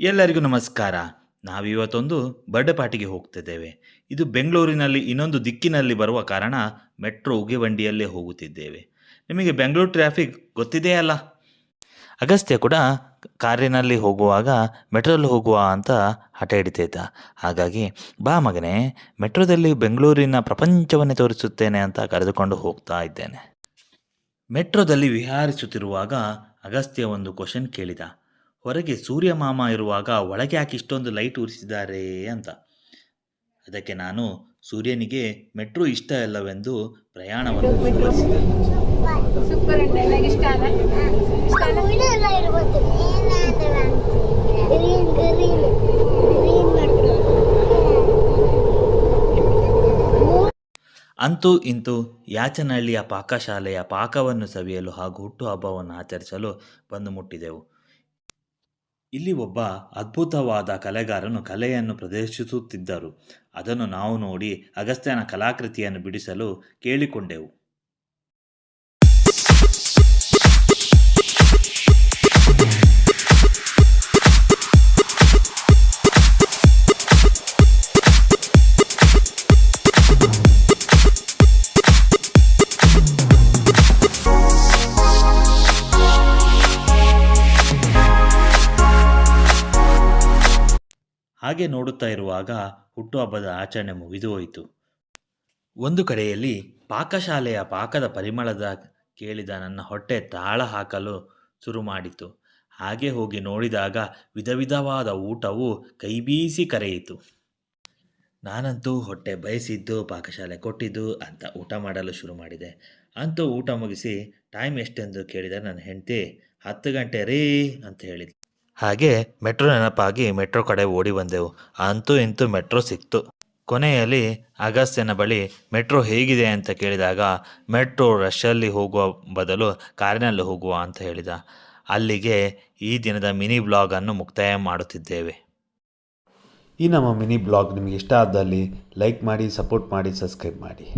ಎಲ್ಲರಿಗೂ ನಮಸ್ಕಾರ. ನಾವಿವತ್ತೊಂದು ಬರ್ಡೇ ಪಾರ್ಟಿಗೆ ಹೋಗ್ತಿದ್ದೇವೆ. ಇದು ಬೆಂಗಳೂರಿನಲ್ಲಿ ಇನ್ನೊಂದು ದಿಕ್ಕಿನಲ್ಲಿ ಬರುವ ಕಾರಣ ಮೆಟ್ರೋ ಉಗಿವಂಡಿಯಲ್ಲೇ ಹೋಗುತ್ತಿದ್ದೇವೆ. ನಿಮಗೆ ಬೆಂಗಳೂರು ಟ್ರಾಫಿಕ್ ಗೊತ್ತಿದೆಯೇ ಅಲ್ಲ? ಅಗಸ್ತ್ಯ ಕೂಡ ಕಾರಿನಲ್ಲಿ ಹೋಗುವಾಗ ಮೆಟ್ರೋದಲ್ಲಿ ಹೋಗುವ ಅಂತ ಹಠ ಹಿಡಿತಿದ್ದ. ಹಾಗಾಗಿ ಬಾ ಮಗನೇ, ಮೆಟ್ರೋದಲ್ಲಿ ಬೆಂಗಳೂರಿನ ಪ್ರಪಂಚವನ್ನೇ ತೋರಿಸುತ್ತೇನೆ ಅಂತ ಕರೆದುಕೊಂಡು ಹೋಗ್ತಾ ಇದ್ದೇನೆ. ಮೆಟ್ರೋದಲ್ಲಿ ವಿಹಾರಿಸುತ್ತಿರುವಾಗ ಅಗಸ್ತ್ಯ ಒಂದು ಕ್ವಶನ್ ಕೇಳಿದ. ಹೊರಗೆ ಸೂರ್ಯ ಮಾಮ ಇರುವಾಗ ಒಳಗೆ ಯಾಕೆ ಇಷ್ಟೊಂದು ಲೈಟ್ ಉರಿಸಿದ್ದಾರೆ ಅಂತ. ಅದಕ್ಕೆ ನಾನು ಸೂರ್ಯನಿಗೆ ಮೆಟ್ರೋ ಇಷ್ಟ ಇಲ್ಲವೆಂದು ಪ್ರಯಾಣವನ್ನು ವಿವರಿಸಿದೆ. ಸೂಪರ್ ಅಂಡ್ ನನಗೆ ಇಷ್ಟ ಅಲ್ಲ ಇಲ್ಲ ಇರಬಹುದು ಗ್ರೀನ್ ಗ್ರೀನ್ ಗ್ರೀನ್ ಮೆಟ್ರೋ. ಅಂತೂ ಇಂತೂ ಯಾಚನಹಳ್ಳಿಯ ಪಾಕಶಾಲೆಯ ಪಾಕವನ್ನು ಸವಿಯಲು ಹಾಗೂ ಹುಟ್ಟುಹಬ್ಬವನ್ನು ಆಚರಿಸಲು ಬಂದು ಮುಟ್ಟಿದೆವು. ಇಲ್ಲಿ ಒಬ್ಬ ಅದ್ಭುತವಾದ ಕಲೆಗಾರನು ಕಲೆಯನ್ನು ಪ್ರದರ್ಶಿಸುತ್ತಿದ್ದರು. ಅದನ್ನು ನಾವು ನೋಡಿ ಅಗಸ್ತ್ಯನ ಕಲಾಕೃತಿಯನ್ನು ಬಿಡಿಸಲು ಕೇಳಿಕೊಂಡೆವು. ಹಾಗೆ ನೋಡುತ್ತಾ ಇರುವಾಗ ಹುಟ್ಟುಹಬ್ಬದ ಆಚರಣೆ ಮುಗಿದು ಹೋಯಿತು. ಒಂದು ಕಡೆಯಲ್ಲಿ ಪಾಕಶಾಲೆಯ ಪಾಕದ ಪರಿಮಳದ ಕೇಳಿದ ನನ್ನ ಹೊಟ್ಟೆ ತಾಳ ಹಾಕಲು ಶುರು ಮಾಡಿತು. ಹಾಗೆ ಹೋಗಿ ನೋಡಿದಾಗ ವಿಧ ವಿಧವಾದ ಊಟವು ಕೈಬೀಸಿ ಕರೆಯಿತು. ನಾನಂತೂ ಹೊಟ್ಟೆ ಬಯಸಿದ್ದು ಪಾಕಶಾಲೆ ಕೊಟ್ಟಿದ್ದು ಅಂತ ಊಟ ಮಾಡಲು ಶುರು ಮಾಡಿದೆ. ಅಂತೂ ಊಟ ಮುಗಿಸಿ ಟೈಮ್ ಎಷ್ಟೆಂದು ಕೇಳಿದ ನನ್ನ ಹೆಂಡತಿ 10 ಗಂಟೆ ರೀ ಅಂತ ಹೇಳಿದ್ಲು. ಹಾಗೆ ಮೆಟ್ರೋ ನೆನಪಾಗಿ ಮೆಟ್ರೋ ಕಡೆ ಓಡಿ ಬಂದೆವು. ಅಂತೂ ಇಂತೂ ಮೆಟ್ರೋ ಸಿಕ್ತು. ಕೊನೆಯಲ್ಲಿ ಅಗಸ್ತ್ಯನ ಬಳಿ ಮೆಟ್ರೋ ಹೇಗಿದೆ ಅಂತ ಕೇಳಿದಾಗ ಮೆಟ್ರೋ ರಶಲ್ಲಿ ಹೋಗುವ ಬದಲು ಕಾರಿನಲ್ಲಿ ಹೋಗುವ ಅಂತ ಹೇಳಿದ. ಅಲ್ಲಿಗೆ ಈ ದಿನದ ಮಿನಿ ಬ್ಲಾಗನ್ನು ಮುಕ್ತಾಯ ಮಾಡುತ್ತಿದ್ದೇವೆ. ಈ ನಮ್ಮ ಮಿನಿ ಬ್ಲಾಗ್ ನಿಮಗೆ ಇಷ್ಟ ಆದಲ್ಲಿ ಲೈಕ್ ಮಾಡಿ, ಸಪೋರ್ಟ್ ಮಾಡಿ, ಸಬ್ಸ್ಕ್ರೈಬ್ ಮಾಡಿ.